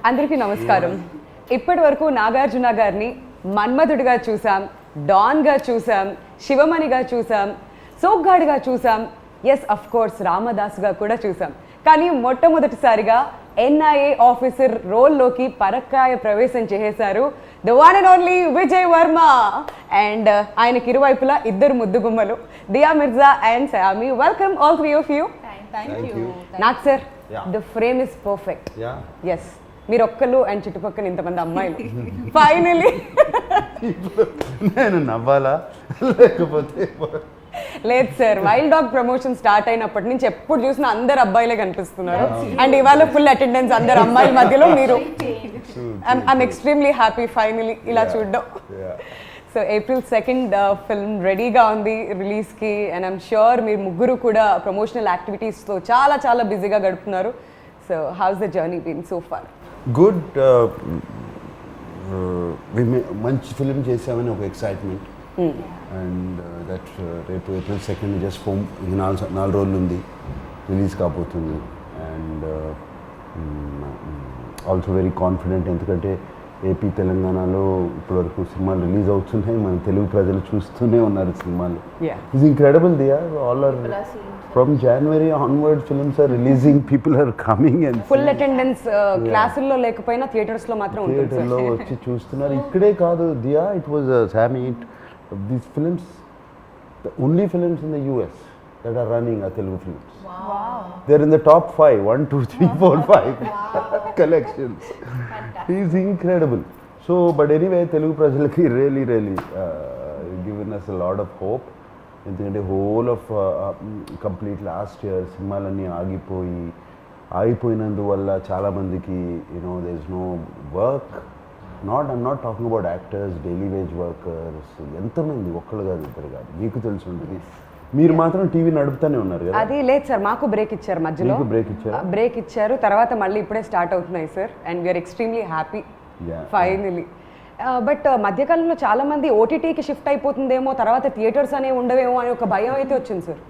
అందరికీ నమస్కారం. ఇప్పటి వరకు నాగార్జున గారిని మన్మధుడిగా చూసాం, డాన్గా చూసాం, శివమణిగా చూసాం, సోగ్గాడిగా చూసాం, ఎస్ అఫ్ కోర్స్ రామదాస్గా కూడా చూసాం. కానీ మొట్టమొదటిసారిగా ఎన్ఐఏ ఆఫీసర్ రోల్లోకి పరక్కాయ ప్రవేశం చేసేశారు the one and only Vijay Varma. And ఆయనకి ఇరువైపులా ఇద్దరు ముద్దుగుమ్మలు, Dia Mirza and Saiyami. Welcome all three of you. నాకు sir the frame is perfect. Yes, మీరు ఒక్కరు అండ్ చుట్టుపక్కల ఇంతమంది అమ్మాయిలు. ఫైనలీ నేను నవ్వాలా లేకపోతే లేదు sir, Wild dog promotion start అయినప్పటి నుంచి ఎప్పుడు చూసినా అందరు అబ్బాయిలే కనిపిస్తున్నారు. అండ్ ఇవాళ ఫుల్ అటెండెన్స్ అందరు అమ్మాయిల మధ్యలో మీరు. ఐఎమ్ ఎక్స్ట్రీమ్లీ హ్యాపీ ఫైనలీ ఇలా చూడడం. సో April 2nd ఫిల్మ్ రెడీగా ఉంది రిలీజ్కి. అండ్ ఐఎమ్ ష్యూర్ మీరు ముగ్గురు కూడా ప్రమోషనల్ యాక్టివిటీస్తో చాలా చాలా బిజీగా గడుపుతున్నారు. So how's the journey been so far? Good. మంచి ఫిలిం చేసామని ఒక ఎక్సైట్మెంట్. అండ్ దట్ రేపు April 2nd జస్ట్ ఫోమ్ 4 రోజులు ఉంది రిలీజ్ కాబోతుంది. అండ్ ఆల్సో వెరీ కాన్ఫిడెంట్, ఎందుకంటే ఏపీ తెలంగాణలో ఇప్పటివరకు సినిమాలు రిలీజ్ అవుతున్నాయి, మన తెలుగు ప్రజలు చూస్తూనే ఉన్నారు సినిమాలు. It's incredible Diya. All are from January onward films are releasing, people are coming and full attendance. క్లాసుల్లో లేకపోయినా థియేటర్స్లో మాత్రం ఉంటుంది. థియేటర్లో వచ్చి చూస్తున్నారు. ఇక్కడే కాదు దియా, ఇట్ వాజ్ సామీ, these films, the only films in the US that are running are Telugu films. Wow. They're in the top 5, 1, 2, 3, 4, 5 collections. It's incredible. So, but anyway, Telugu prajalaki really given us a lot of hope. ఎందుకంటే whole of complete last year సినిమాలన్నీ ఆగిపోయినందువల్ల చాలామందికి there is no work. I'm not talking about actors, daily wage workers. ఎంతమంది, ఒక్కళ్ళు కాదు, ఇద్దరు కాదు, మీకు తెలిసి ఉంటుంది. మీరు మాత్రం టీవీ నడుపుతానే ఉన్నారు కదా? అది లేదు సార్, మాకు బ్రేక్ ఇచ్చారు మధ్యలో. బ్రేక్ ఇచ్చారు, తర్వాత మళ్ళీ ఇప్పుడే స్టార్ట్ అవుతున్నాయి sir. And we're extremely happy finally. But మధ్యకాలంలో చాలా మంది ఓటీటీకి షిఫ్ట్ అయిపోతుందేమో, తర్వాత థియేటర్స్ అనేవి ఉండవేమో అని ఒక భయం అయితే వచ్చింది సార్.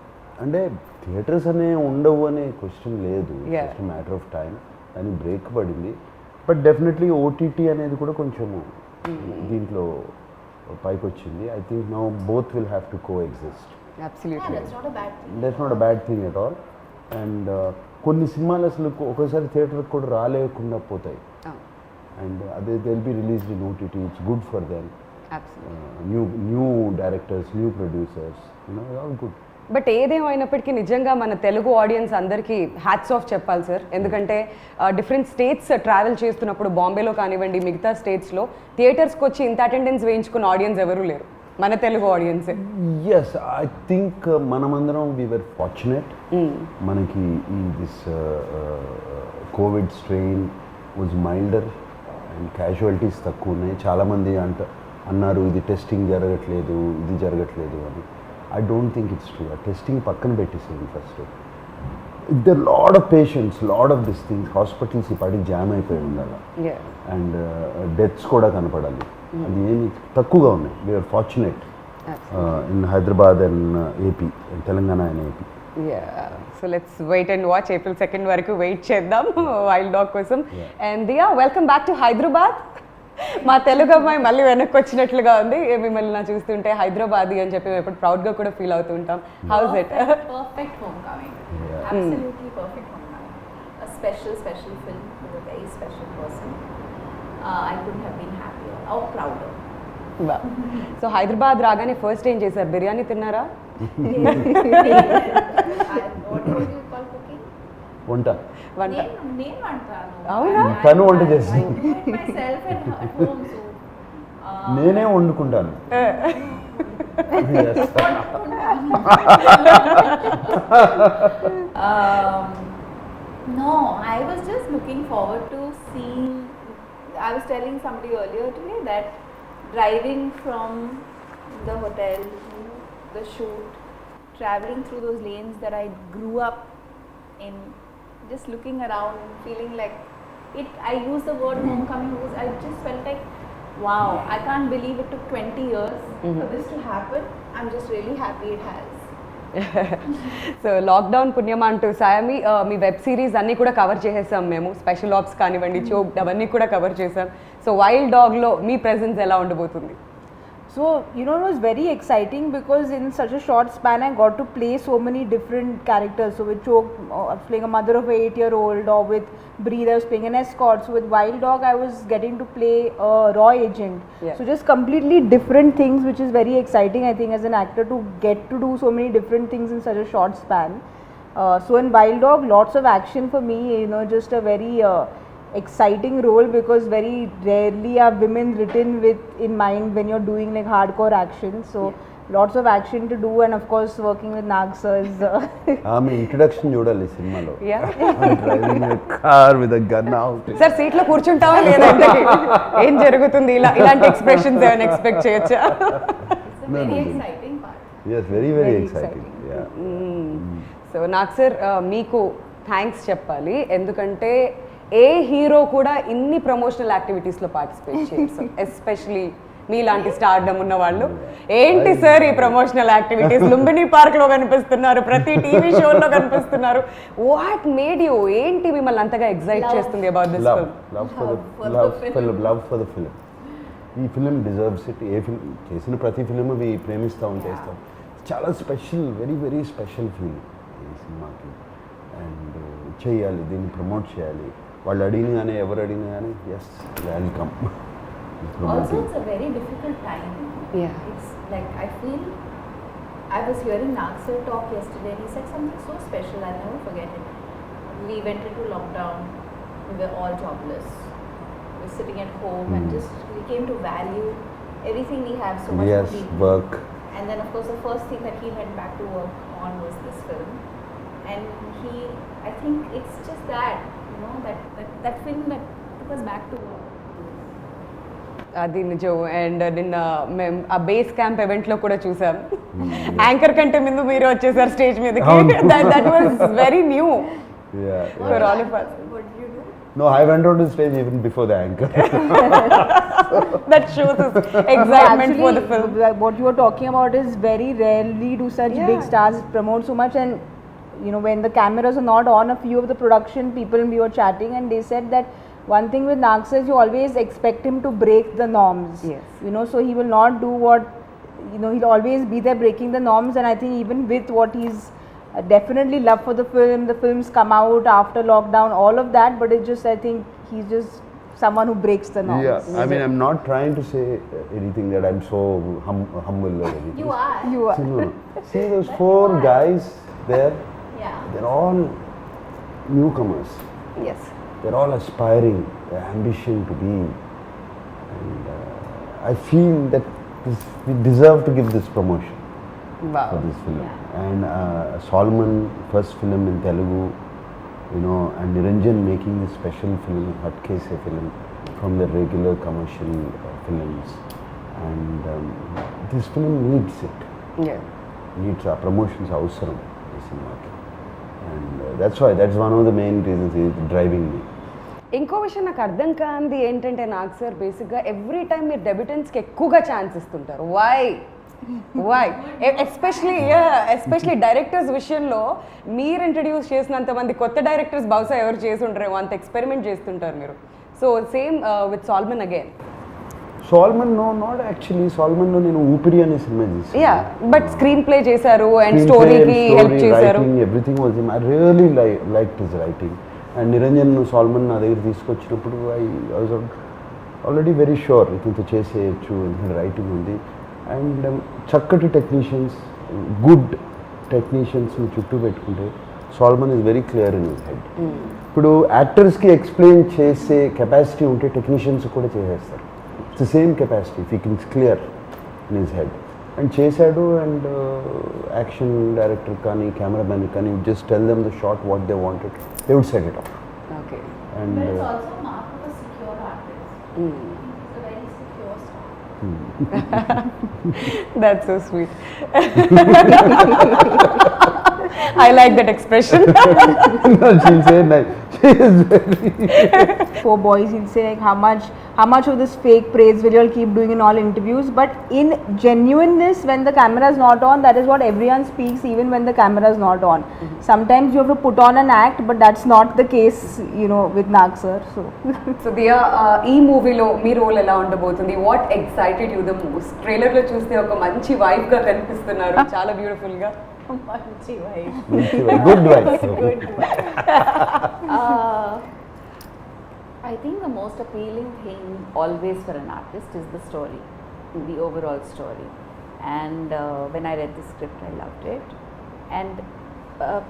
అంటే థియేటర్స్ అనే ఉండవు అనే క్వశ్చన్ లేదు, జస్ట్ మ్యాటర్ ఆఫ్ టైం. అని బ్రేక్ పడింది. బట్ డెఫినెట్లీ ఓటీటీ అనేది కూడా కొంచెము దీంట్లో పైకి వచ్చింది. I think now both will have to co exist. Absolutely, that's not a bad thing at all. And కొన్ని సినిమాలు అసలు ఒక్కోసారి థియేటర్కి కూడా రాలేకుండా పోతాయి. And they'll be released in OTT. It's good for them. Absolutely. New directors, new producers, all good. But ఏదేమైనప్పటికీ నిజంగా మన తెలుగు ఆడియన్స్ అందరికీ హ్యాట్స్ ఆఫ్ చెప్పాలి సార్. ఎందుకంటే డిఫరెంట్ స్టేట్స్ ట్రావెల్ చేస్తున్నప్పుడు, బాంబేలో కానివ్వండి, మిగతా స్టేట్స్లో థియేటర్స్కి వచ్చి ఇంత అటెండెన్స్ వేయించుకున్న ఆడియన్స్ ఎవరూ లేరు, మన తెలుగు ఆడియన్సే. ఎస్, ఐ థింక్ మనమందరం వీ వర్ ఫార్చునేట్. మనకి ఈ this Covid strain was milder and casualties తక్కువ ఉన్నాయి. చాలామంది అన్నారు ఇది టెస్టింగ్ జరగట్లేదు, ఇది జరగట్లేదు అని. I don't think it's true. ఆ టెస్టింగ్ పక్కన పెట్టేసింది first. There lot of patients, lot of this things. Hospitals ఈ పాటికి జామ్ అయిపోయి ఉండాలి. అండ్ డెత్స్ కూడా కనపడాలి. అది ఏమి తక్కువగా ఉన్నాయి. We're fortunate in Hyderabad and AP, Telangana and AP. So let's wait and watch. April 2nd వరకు వెయిట్ చేద్దాం వైల్డ్ డాగ్ కోసం. And Diya, welcome back to Hyderabad. మా తెలుగు అమ్మాయి మళ్ళీ వెనక్కి వచ్చినట్లుగా ఉంది. మిమ్మల్ని నా చూస్తుంటే హైదరాబాదీ అని చెప్పి ఎప్పుడు ప్రౌడ్గా కూడా ఫీల్ అవుతూ ఉంటాం. House it? Perfect homecoming. Absolutely perfect homecoming. A special film with a very special person. I couldn't have been happier or prouder. So Hyderabad రాగానే ఫస్ట్ ఏం చేశారు? బిర్యానీ తిన్నారా? వంట అవునా? తను వంట చేస్తాను, నేనే వండుకుంటాను. No, I was just looking forward to seeing. I was telling somebody earlier today that driving from the hotel to the shoot, traveling through those lanes that I grew up in, just looking around and feeling like it. I use the word homecoming because I just felt like, wow, I can't believe it took 20 years for this to happen. I'm just really happy it has. So lockdown పుణ్యమా అంటూ సాయమి మీ web series అన్నీ కూడా cover చేసేసాం మేము, special apps కానివ్వండి, chop అవన్నీ కూడా cover చేసాం. సో వైల్డ్ డాగ్లో మీ ప్రెజెన్స్ ఎలా ఉండబోతుంది? So, you know, it was very exciting because in such a short span I got to play so many different characters. So with Choke, I was playing a mother of an 8-year-old, or with Breathe I was playing an escort. So with Wild Dog I was getting to play a raw agent. Yeah. So just completely different things, which is very exciting, I think, as an actor, to get to do so many different things in such a short span. So in Wild Dog, lots of action for me, you know, just a very exciting role, because very rarely are women written with in mind when you're doing like hardcore action. So lots of action to do, and of course working with Nag sir is ఆమె introduction చూడాలి సినిమాలో. Yeah. Driving car with a gun out. Sir సీట్లో కూర్చుంటావా లేదా ఇంతకీ? ఏం జరుగుతుంది? ఇలాంటి expressions ఏమైనా ఎక్స్పెక్ట్ చేయొచ్చా? It's a No, very no, no. exciting part. Yes, very very Very exciting. Yeah. So నాకు సార్ మీకు థ్యాంక్స్ చెప్పాలి, ఎందుకంటే ఏ హీరో కూడా ఇన్ని ప్రమోషనల్ యాక్టివిటీస్లో పార్టిసిపేట్ చేయరు, ఎస్పెషలీ మీలాంటి స్టార్డమ్ ఉన్న వాళ్ళు. ఏంటి సార్ ఈ ప్రమోషనల్ యాక్టివిటీస్? లుంబిని పార్క్లో కనిపిస్తున్నారు, ప్రతి టీవీ షోలో కనిపిస్తున్నారు. What made you? ఏంటి మిమ్మల్ని అంతగా ఎగ్జైట్ చేస్తుంది about this Love, film? love for Love the for love the for film. love for the film. ఈ film deserves it. A film చేసిన ప్రతి ఫిలిం అవి ప్రేమిస్తాం, చేస్తాం. చాలా special, very very special feel ఈ సినిమాకి. అండ్ చేయాలి, దీన్ని ప్రమోట్ చేయాలి. వాళ్ళు అడిగిన కానీ ఎవరు అడిగినా కానీ yes welcome. Also, it's a very difficult time. Yeah. It's like, I feel, I was hearing Nag sir talk yesterday and he said something so special, I'll never forget it. We went into lockdown, we were all jobless. We were sitting at home and just, we came to value everything we have so much Yes, more deeply. work. And then of course the first thing that he went back to work on was this film. And he, I think it's just that, you know, that film that took us back to work. అది నిజం. And నిన్న మేము ఆ base camp ఈవెంట్లో కూడా చూసాం, anchor కంటే ముందు మీరు వచ్చేసారు స్టేజ్ మీదకి. That was very new Yeah, for yeah. all of us. What did you do? No, I went on the stage even before the anchor. That shows us excitement for the film. What you are talking about is very rarely do such Yeah. big stars promote so much. And you know, when the cameras are not on, a few of the production people we were chatting, and they said that one thing with Nag sir is you always expect him to break the norms. Yes. You know, so he will not do what, you know, he'll always be there breaking the norms. And I think even with what he's definitely love for the film, the films come out after lockdown, all of that, but it's just, I think he's just someone who breaks the norms. Yeah, I mean, I'm not trying to say anything that I'm so humble or anything. You are. You are. See, no, no. See those four guys there, Yeah. they're all newcomers. Yes. They're all aspiring, their ambition to be. And I feel that we deserve to give this promotion Wow. for this film. Yeah. And Solomon, first film in Telugu, you know, and Niranjan making this special film, Hatkese film, from the regular commercial films. And this film needs it. Yeah. Needs our promotions అవసరం ఈ సినిమాకి. And that's one of the main reasons is driving me. ఇంకో విషయం నాకు అర్థం కాంది ఏంటంటే, నాకు sir బేసిక్గా ఎవ్రీ టైం మీరు డెబ్యూటెంట్స్కి ఎక్కువగా ఛాన్స్ ఇస్తుంటారు. వై ఎస్పెషలీ డైరెక్టర్స్ విషయంలో మీరు ఇంట్రడ్యూస్ చేసినంత మంది కొత్త డైరెక్టర్స్ బహుశా ఎవరు చేసి ఉంటారేమో, అంత ఎక్స్పెరిమెంట్ చేస్తుంటారు మీరు. So same with Solomon again. Solomon not actually. సాల్మన్లో నేను ఊపిరి అనే సినిమా యా, బట్ స్క్రీన్ ప్లే చేశారు అండ్ స్టోరీకి హెల్ప్ చేశారు. Everything was him. I really like his writing. And Niranjan Solomon నా దగ్గర తీసుకొచ్చినప్పుడు I was already very sure ఇతనితో చేసేయచ్చు, ఎందుకంటే రైటింగ్ ఉంది. అండ్ చక్కటి టెక్నీషియన్స్, గుడ్ టెక్నీషియన్స్ని చుట్టూ పెట్టుకుంటే Solomon is very clear in his head. ఇప్పుడు యాక్టర్స్కి ఎక్స్ప్లెయిన్ చేసే కెపాసిటీ ఉంటే టెక్నీషియన్స్ కూడా చేసేస్తారు. It's the same capacity if it's clear in his head. And చేశాడు. అండ్ యాక్షన్ డైరెక్టర్ కానీ కెమెరామెన్ కానీ just tell them the shot what they wanted, they would set it off. Okay. And But it's also a mark of a secure artist. He's a very secure star. That's so sweet. I like that expression. No, she'll say that. She is very. For boys, he'll say like how much of this fake praise will you all keep doing in all interviews? But in genuineness, when the camera is not on, that is what everyone speaks, even when the camera is not on. Sometimes you have to put on an act, but that's not the case, with Nag sir. So. So Dia ఈ మూవీలో మీ role ఎలా ఉండబోతుంది? What excited you the most? Trailer లో చూస్తే ఒక మంచి wife గా కనిపిస్తున్నారు, చాలా బ్యూటిఫుల్ గా. Manchi wife. Good wife. I think the most appealing thing always for an artist is the story, the overall story. And when I read the script, I loved it. And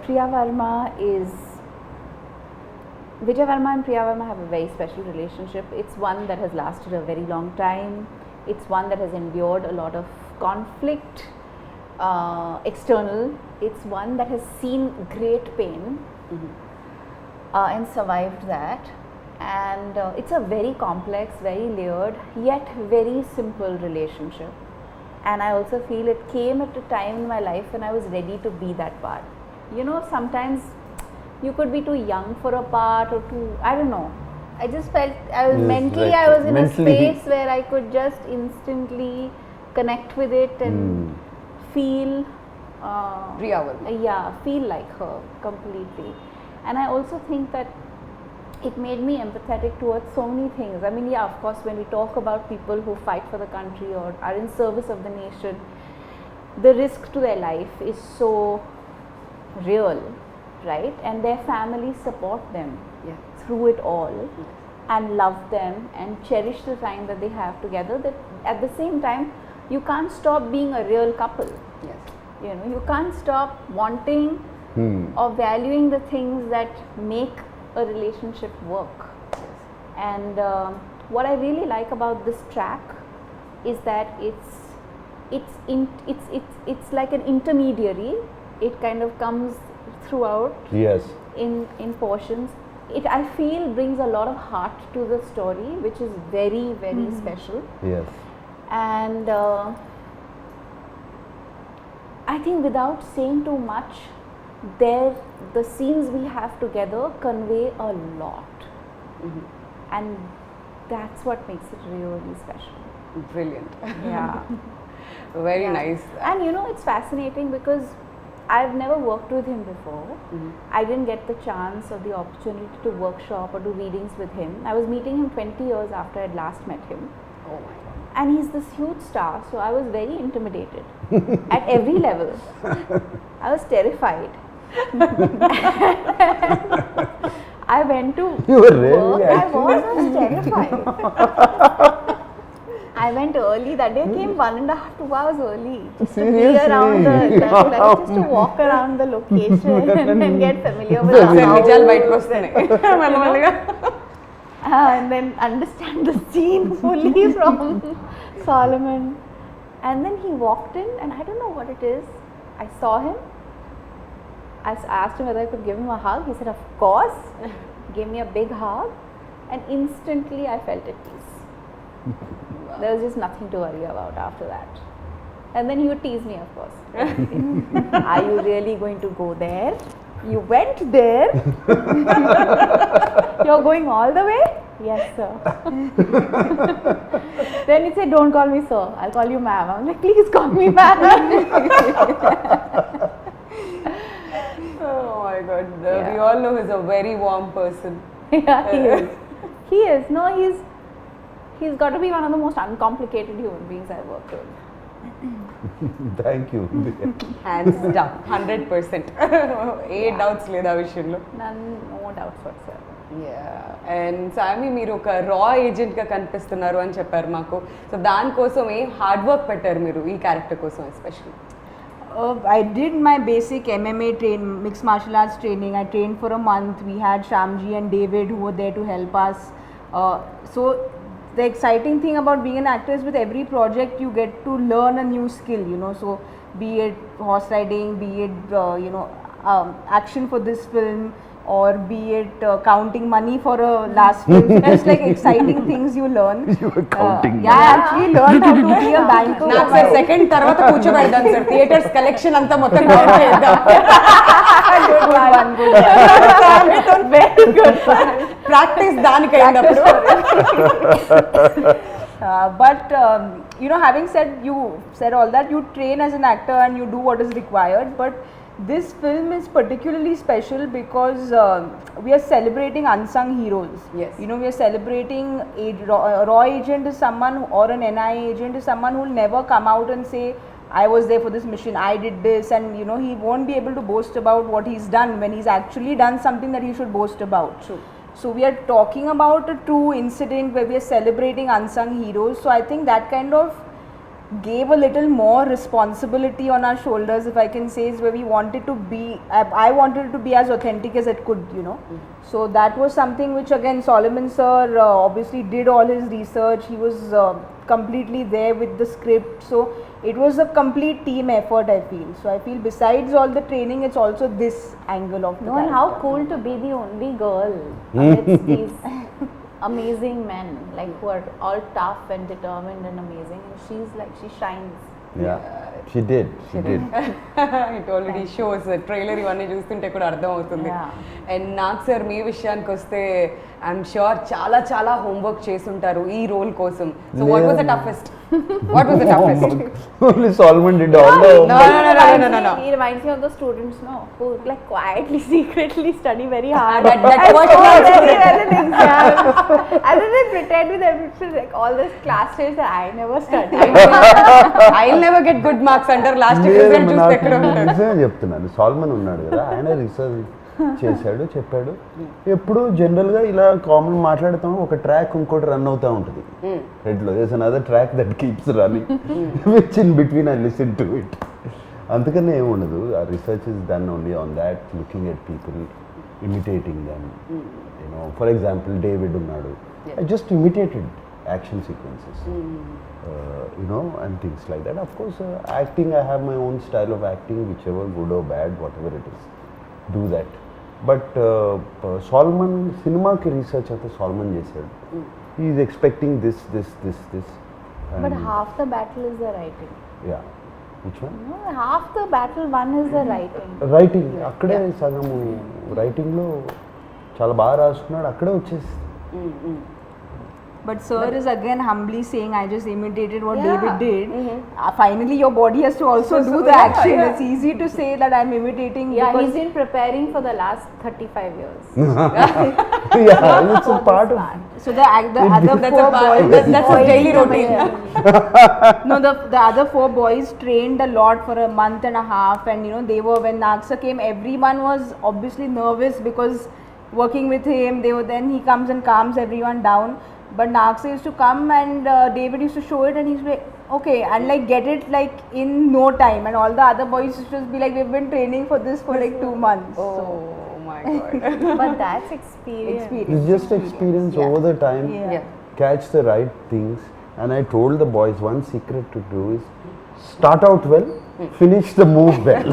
Priya Verma is. Vijay Verma and Priya Verma have a very special relationship. It's one that has lasted a very long time. It's one that has endured a lot of conflict, external. It's one that has seen great pain and survived that. And it's a very complex, very layered, yet very simple relationship. And I also feel it came at a time in my life when I was ready to be that part. Sometimes you could be too young for a part or too, I don't know. I just felt I was Yes, mentally, right. I was in Mentally. a space where I could just instantly connect with it and feel, Priya Varma. yeah, feel like her completely. And I also think that it made me empathetic towards so many things. I mean, yeah, of course, when we talk about people who fight for the country or are in service of the nation, the risk to their life is so real, right? And their families support them Yeah. through it all and love them and cherish the time that they have together. That at the same time, you can't stop being a real couple. Yes. You can't stop wanting or valuing the things that make a relationship work. And what I really like about this track is that it's like an intermediary. It kind of comes throughout Yes. in portions. It, I feel, brings a lot of heart to the story, which is very, very special. Yes. And I think without saying too much, the scenes we have together convey a lot. And that's what makes it really special. Brilliant. Yeah. Very Yeah. nice. And it's fascinating because I've never worked with him before. I didn't get the chance or the opportunity to workshop or do readings with him. I was meeting him 20 years after I'd last met him. Oh my god. And he's this huge star, so I was very intimidated at every level. I was terrified. I went to You were really work. I actually- was terrified. I went early that day. I came 1.5 to 2 hours early just to be around Seriously? just to walk around the location and get familiar with the నిజాలు house. బయటకు వస్తున్నాయి మెల్లమెల్లగా. And then understand the scene fully from Solomon. And then he walked in, and I don't know what it is. I saw him. I asked him whether I could give him a hug. He said, "Of course." Gave me a big hug, and instantly I felt at peace. There was just nothing to worry about after that. And then he would tease me, of course. Are you really going to go there? You went there? You're going all the way? Yes, sir. Then he'd say, don't call me sir, I'll call you ma'am. I'm like, please call me ma'am. Oh my god. We Yeah. all know he's a very warm person. Yeah, he is. He is. No, he's got to be one of the most uncomplicated human beings I've worked with. Thank you. Hands down 100%. A doubts లేదు ఆ విషయంలో. No doubts whatsoever. And సామి మీరు ఒక రా ఏజెంట్గా కనిపిస్తున్నారు అని చెప్పారు మాకు. సో దానికోసం హార్డ్ వర్క్ పెట్టారు మీరు ఈ క్యారెక్టర్ కోసం especially? I did my basic MMA mixed martial arts training. I trained for a month. We had Shamji and David who were there to help us. So the exciting thing about being an actor is with every project you get to learn a new skill, So be it horse riding, be it action for this film, or be it counting money for a last film. So just like exciting things you learn. You were counting Yeah, I actually learned how to be a banker. నాకు sir second తర్వాత కూర్చోబెడదాం sir theatres collection అంతా మొత్తం count చేద్దాం Good one, good one. Very good one. Practice దానికి అయినప్పుడు But you know, having said all that, you train as an actor and you do what is required. But this film is particularly special because we are celebrating unsung heroes. Yes. You know, we are celebrating raw agent is someone, or an NIA agent is someone who will never come out and say, I was there for this mission, I did this, and you know, he won't be able to boast about what he's done when he's actually done something that he should boast about. True. So we are talking about a true incident where we are celebrating unsung heroes. So I think that kind of gave a little more responsibility on our shoulders, if I can say, is where we wanted to be. I wanted it to be as authentic as it could, you know. So that was something which again Solomon sir obviously did all his research. He was completely there with the script. So it was a complete team effort, I feel. So I feel besides all the training, it's also this angle of the No, and how character. cool to be the only girl amidst these amazing men, like who are all tough and determined and amazing, and she's like, she shines. Yeah, she did. It already shows trailer ఇవన్నీ చూస్తుంటే కూడా అర్థం అవుతుంది Yeah. And నాకు sir మీ విషయానికి వస్తే I'm sure చాలా చాలా హోంవర్క్ చేసుంటారు ఈ రోల్ కోసం so what was the toughest what was the toughest Only Solomon did all the No, homework. no. He reminds me of the students, no, who like quietly, secretly study very hard. That and was score not very student. well in exams. And then they pretend with everything, like all this class tests that I never studied. I will never get good marks అంటారు last లేదు, result చూస్తే నాకు ఎక్కడ ఉంటారు నిజమే చెప్తున్నాను. Salmon ఉన్నాడు కదా, ఆయన రీసెర్చ్ చేశాడు, చెప్పాడు. ఎప్పుడు జనరల్గా ఇలా కామన్ మాట్లాడుతాం, ఒక ట్రాక్ ఇంకోటి రన్ అవుతూ ఉంటుంది హెడ్లో. There's another track that keeps running which in between I listen to it. అందుకనే ఏముండదు. ఆ research is done only on that, looking at people, imitating them. You know, for example David ఉన్నాడు, I just imitated action sequences. You know, and things like that. Of course, acting, I have my own style of acting, whichever good or bad, whatever it is, do that. But Solomon, cinema ki research ante Solomon chesaadu. He is expecting this. But and- half the battle is the writing. Yeah. Which one? No, half the battle one is the writing. Writing అక్కడే సగము రైటింగ్లో చాలా బాగా రాసుకున్నాడు, అక్కడే వచ్చేసి. But sir is again humbly saying, I just imitated what Yeah. David did. Finally, your body has to also do the yeah, action. yeah. It's easy to say that I'm imitating. Yeah, because he's been preparing for the last 35 years. Yeah, it's a part of. so the other That's four a part- boys. that's a daily routine. No, the other four boys trained a lot for a month and a half, and you know, they were, when Naksa came, everyone was obviously nervous because working with him, then he comes and calms everyone down. But Naksa used to come and David used to show it, and he's like, okay, and like get it like in no time, and all the other boys used to just be like, we've been training for this for like 2 months. So Oh my god. But that's experience. It's just experience over the time. Yeah. Catch the right things. And I told the boys, one secret to do is start out well, finish the move well.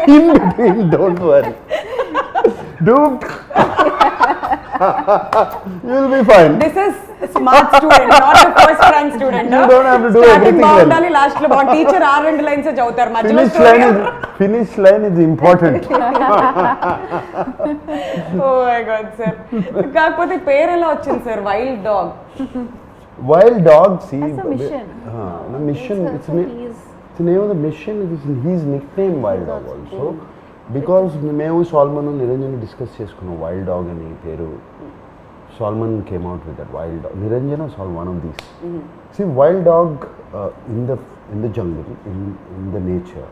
In between, don't worry. Do. You'll be fine. This is smart student, not the first rank student. You don't have to do Starting everything well. బాగుండాలి, last లో బాగుంది. Teacher 6 lines చదువుతారు, మధ్యలో Finish line is important. Oh my God sir. కాకపోతే పేరు ఎలా వచ్చింది sir, Wild Dog? Wild dog, see. That's a mission. The mission. It's the name of the mission. It is his nickname, Wild Dog also. Because మేము salmon Niranjan discuss చేసుకున్నాం wild dog అని పేరు. Solomon came out with that wild dog. Niranjana was one of these. See, wild dog in the jungle, in the nature,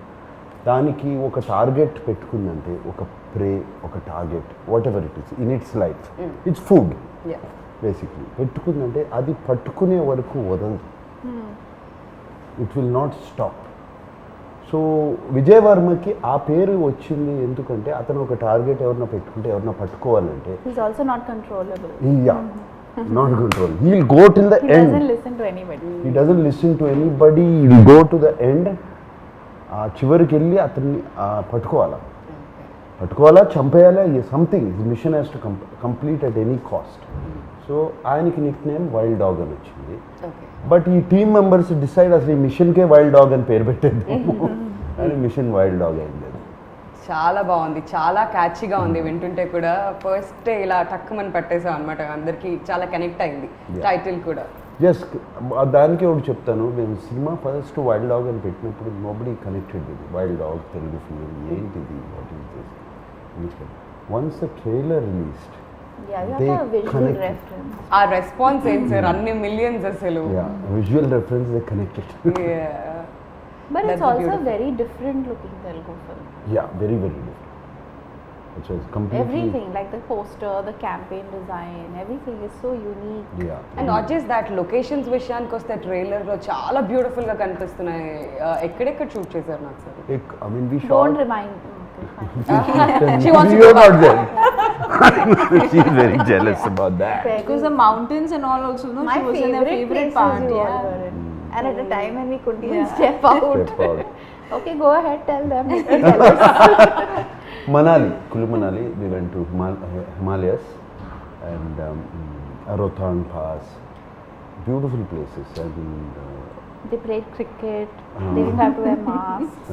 దానికి ఒక target పెట్టుకుందంటే, ఒక prey, ఒక target, whatever it is in its life, its food basically పెట్టుకుందంటే అది పట్టుకునే వరకు వదలదు. It will not stop. So Vijay వర్మకి ఆ పేరు వచ్చింది ఎందుకంటే అతను ఒక టార్గెట్ ఎవరన్నా పెట్టుకుంటే, ఎవరన్నా పట్టుకోవాలంటే, He's also not controllable. Not control, he will go till the He end. doesn't listen to anybody. He doesn't listen to anybody. He will go to the end. ఆ చివరికి వెళ్ళి అతన్ని పట్టుకోవాలి. పట్టుకోవాలా చంపేయాలా something mission has to complete at any cost. So ఆయనకి nickname wild dog అని వచ్చింది. ఓకే. బట్ ఈ టీమ్ మెంబర్స్ డిసైడ్ అసలు ఈ మిషన్కే వైల్డ్ డాగ్ అని పేరు పెట్టేద్దాము అని మిషన్ వైల్డ్ డాగ్ అయింది. చాలా బాగుంది, చాలా క్యాచీగా ఉంది, వింటుంటే కూడా ఫస్ట్ ఇలా టక్కుమని పట్టేసాం అనమాట, అందరికి చాలా కనెక్ట్ అయింది టైటిల్ కూడా. జస్ట్ దానికి ఒకటి చెప్తాను, మేము సినిమా ఫస్ట్ వైల్డ్ డాగ్ అని పెట్టినప్పుడు నోబడీ కనెక్టెడ్ ఇది వైల్డ్ డాగ్ తెలుగు ఫిల్మ్ ఏంటిది what is this. Once the trailer released Yeah, you they have a visual connected. reference. ఆ రెస్పాన్స్ ఏంటి సార్, అన్ని మిలియన్స్ అసలు. Visual reference they connected. But That's it's also beautiful. a very different looking Telugu film. Yeah, very very different. It was completely. Everything, like the poster, the campaign design, everything is so unique. Yeah. And not just that, locations విషయానికి వస్తే ట్రైలర్లో చాలా బ్యూటిఫుల్గా కనిపిస్తున్నాయి. ఎక్కడెక్కడ shoot చేశారు నాకు sir? I mean, we Don't shot. remind me. Okay, fine. She wants to You go are not back. there. She's very jealous about that. Because the mountains and all also, no, My she was in her favorite favorite places part. you all Yeah. were in. And at a time when we couldn't even Yeah. step out. Step out. Okay, go ahead, tell them. Tell us. Manali, Kulu Manali, we went to Himalayas and Rohtang Pass. Beautiful places. I mean, They played cricket. They didn't have to wear masks.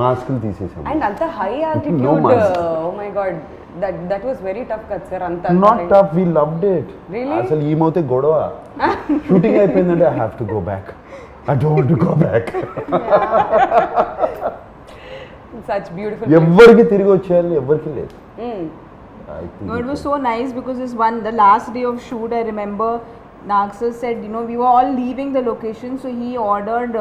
mask తీసేసాము. And అంత high altitude, No mask. Oh my god, that was very tough కదా sir. అంత Not tough, we loved it. Really? అసలు ఏమవుతే గొడవ, shooting అయిపోయిందంటే I have to go back. I don't want to go back. Such beautiful. ఎవ్వరికి తిరిగి వచ్చేయాలి, ఎవ్వరికి లేదు. I think No, it was so nice because the last day of shoot, I remember Nagsar said, you know, we were all leaving the location, so he ordered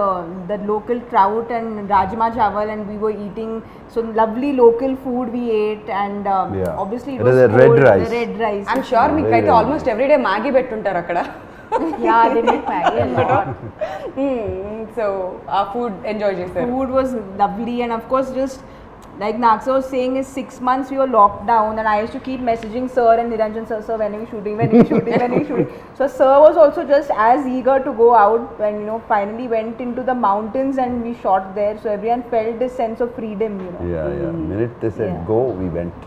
the local trout and rajma chawal, and we were eating so lovely local food we ate, and Yeah. obviously it It was was a red cold, rice. the red rice. I'm sure మీకు అయితే Very almost everyday Maggi పెట్టుంటారు అక్కడ. Yeah, they make Maggie a lot. So ఆ food enjoy చేశారు. Food was lovely, and of course just like Nagsar was saying, is 6 months we were locked down, and I used to keep messaging sir and Niranjan sir, when are we shooting, when are we shooting, when are we shooting. So sir was also just as eager to go out when, you know, finally went into the mountains and we shot there, so everyone felt this sense of freedom, you know. Yeah. Minute they said Yeah. go, we went.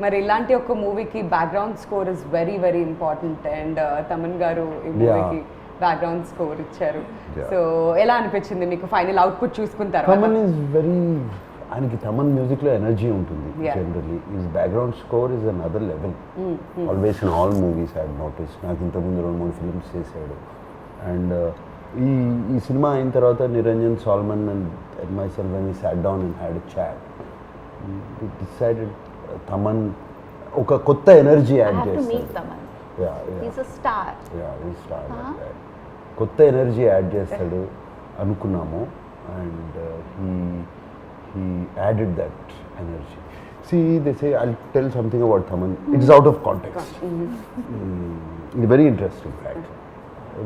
మరి ఇలాంటి ఒక మూవీకి background score is very very important, and Thaman గారు ఈ Yeah. మూవీకి background score ఇచ్చారు. Yeah. So ఎలా అనిపించింది మీకు ఫైనల్ అవుట్పుట్ చూసుకున్న తర్వాత? తమన్ ఈజ్ వెరీ, ఆయనకి తమన్ మ్యూజిక్లో ఎనర్జీ ఉంటుంది Yeah. Generally. Is background score is another level. Always in all movies I notice. నాకు ఇంతకుముందు 2-3 ఫిల్మ్స్ చేశాడు. అండ్ ఈ సినిమా అయిన తర్వాత Niranjan Solomon and myself when we sat down and had a chat, we decided Thaman ఒక కొత్త energy I had have to meet చేస్తాడు. Taman. Yeah. He's a star. కొత్త ఎనర్జీ యాడ్ చేస్తాడు అనుకున్నాము, and he added that energy. See, they say, I'll tell something about Thaman. It's out of context. It's a very interesting fact.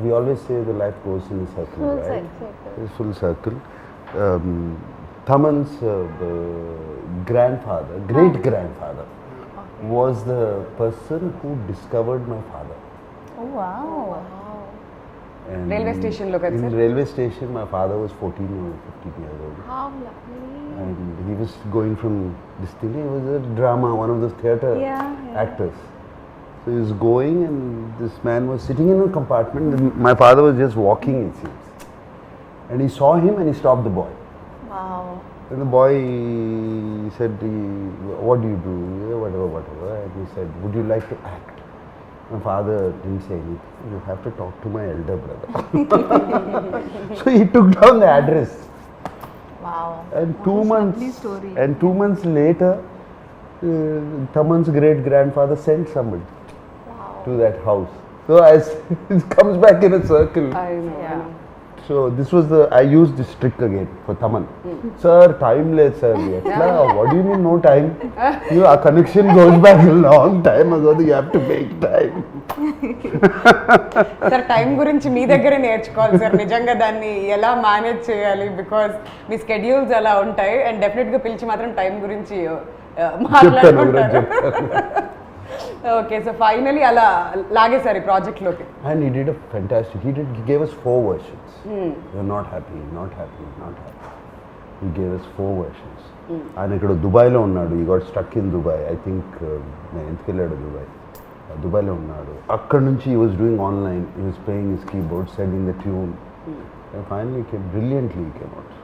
We always say the life goes in a circle, Full right? circle. It's full circle. Thaman's grandfather, great-grandfather, was the person who discovered my father. Oh wow. And Railway station lo kada, in sir? railway station, my father was 14 or 15 years old. How lovely. And he was going from this thing, he was a drama, one of those theatre Yeah. actors. So he was going, and this man was sitting in a compartment, and my father was just walking, it seems. And he saw him and he stopped the boy. Wow. And the boy said, what do you do? Yeah, whatever. And he said, would you like to act? My father didn't say anything. You have to talk to my elder brother. So he took down the address. Wow. And 2 months. lovely story. And 2 months later, Taman's great-grandfather sent somebody Wow. to that house. So as it comes back in a circle. I know, I Yeah. know. So this was I used this trick again for Taman. Sir, time late, sir. Etla, what do you mean no time? Our connection goes back a long time ago. You have to make time. Sir time గురించి మీ దగ్గరే నేర్చుకోవాలి sir, నిజంగా దాన్ని ఎలా manage చేయాలి, because me schedules అలా ఉంటాయి, and డెఫినెట్గా పిలిచి మాత్రం టైం గురించి మాట్లాడుకుంటారు. ఓకే, సో ఫైనలీ అలా లాగేసారు ఈ ప్రాజెక్ట్లోకి. And he did a fantastic. He gave us 4 versions. You're not happy, not happy, not happy. He gave us 4 versions. ఆయన ఇక్కడ దుబాయ్లో ఉన్నాడు, ఈ got stuck in Dubai. I think నేను ఎందుకు వెళ్ళాడు దుబాయ్లో ఉన్నాడు. అక్కడ నుంచి ఈ వాజ్ డూయింగ్ ఆన్లైన్, ఈ was playing his keyboard, setting the tune. Finally came brilliantly came out.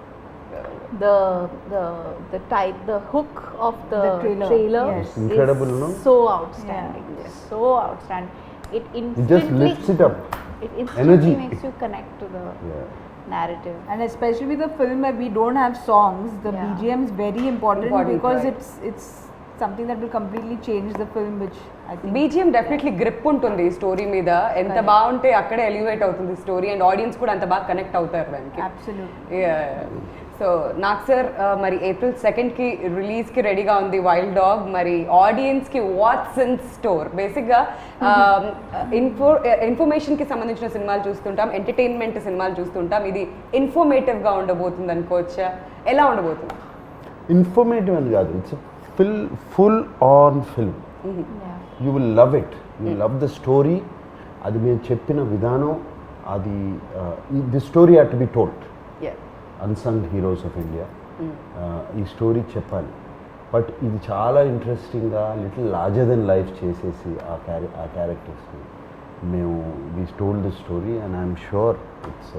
The hook of the trailer. trailer Yes. is Incredible, no? so outstanding. Yes. So outstanding. It It instantly just lifts it up. It instantly Energy. makes you connect to the Yeah. narrative. And especially with the film where we don't have songs, the Yeah. BGM is very important, Important, because right. it's something that will completely change the film, which I think BGM definitely grip ఉంటుంది ఈ story మీద. ఎంత Correct. బాగుంటే అక్కడే elevate అవుతుంది story, and audience కూడా అంత బాగా కనెక్ట్ అవుతారు దానికి. absolutely. సో నాకు సార్ మరి April 2కి రిలీజ్కి రెడీగా ఉంది వైల్డ్ డాగ్. మరి ఆడియన్స్కి వాట్స్ ఇన్ స్టోర్? బేసిక్గా ఇన్ఫర్మేషన్కి సంబంధించిన సినిమాలు చూస్తుంటాం, ఎంటర్టైన్మెంట్ సినిమాలు చూస్తుంటాం. ఇది ఇన్ఫర్మేటివ్గా ఉండబోతుంది అనుకోవచ్చా? ఎలా ఉండబోతుంది? ఇన్ఫర్మేటివ్ అని కాదు, it's full on film. Yeah. You will love it, you love the story. అది మేము చెప్పిన విధానం, అది the story had to be told. Unsung heroes of India, ఈ స్టోరీ చెప్పాలి. బట్ ఇది చాలా ఇంట్రెస్టింగ్గా లిటిల్ లార్జర్ దెన్ లైఫ్ చేసేసి ఆ క్యారెక్టర్స్ని మేము we told the story, and I'm sure it's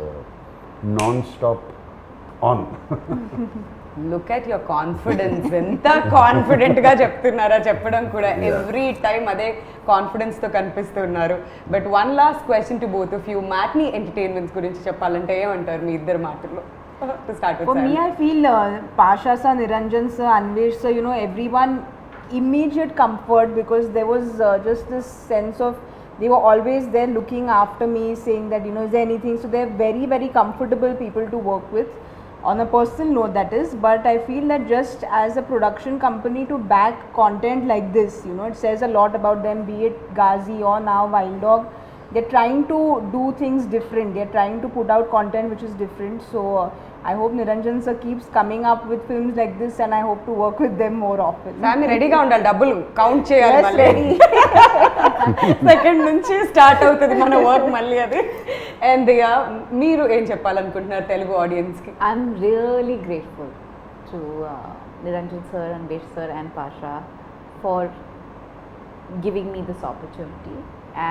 non stop on. Look at your confidence, ఎంత కాన్ఫిడెంట్గా చెప్తున్నారా చెప్పడం కూడా. ఎవ్రీ టైం అదే కాన్ఫిడెన్స్తో కనిపిస్తున్నారు. But one last question to both of you, matinee entertainments గురించి చెప్పాలంటే ఏమంటారు మీ ఇద్దరు మాటల్లో? To start with For Sam. me, I feel Pasha sir, Niranjan sir, Anvesh sir, everyone immediate comfort, because there was just this sense of they were always there looking after me, saying that is there anything. So they're very, very comfortable people to work with on a personal note, that is. But I feel that just as a production company to back content like this, it says a lot about them, be it Ghazi or now Wild Dog. They're trying to do things different. They're trying to put out content which is different. So I hope Niranjan sir keeps coming up with films like this, and I hope to work with them more often. Family రెడీగా ఉండాలి, డబ్బులు count చేయాలి. Yes, మళ్ళీ ready. Second నుంచి start అవుతుంది మన work మళ్ళీ అది. అండ్ మీరు ఏం చెప్పాలనుకుంటున్నారు తెలుగు ఆడియన్స్కి? I'm really grateful to Niranjan sir, Anvesh sir and Pasha for giving me this opportunity.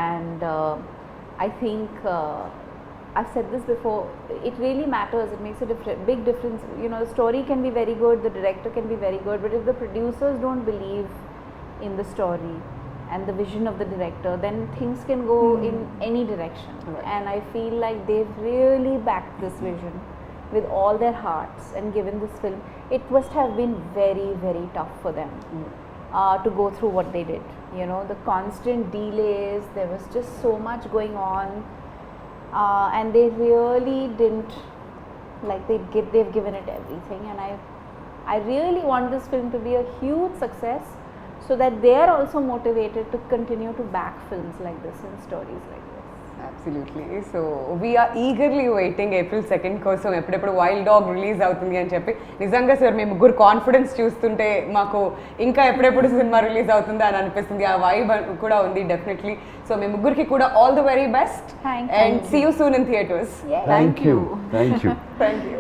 And I think I've said this before, it really matters, it makes a big difference. The story can be very good, the director can be very good, but if the producers don't believe in the story and the vision of the director, then things can go in any direction. Right. And I feel like they've really backed this vision with all their hearts and given this film. It must have been very, very tough for them to go through what they did. The constant delays, there was just so much going on, and they really didn't, they've given it everything. And I really want this film to be a huge success, so that they are also motivated to continue to back films like this and stories like this. Absolutely. So we're eagerly waiting April 2 కోసం, ఎప్పుడెప్పుడు wild dog release అవుతుంది అని చెప్పి. నిజంగా sir మీ ముగ్గురు confidence చూస్తుంటే మాకు ఇంకా ఎప్పుడెప్పుడు సినిమా రిలీజ్ అవుతుందా అని అనిపిస్తుంది. ఆ వైబ్ కూడా ఉంది డెఫినెట్లీ. సో మీ ముగ్గురికి కూడా all the very best, Thank and you. See you soon in theatres. Yeah. Thank you. Thank you.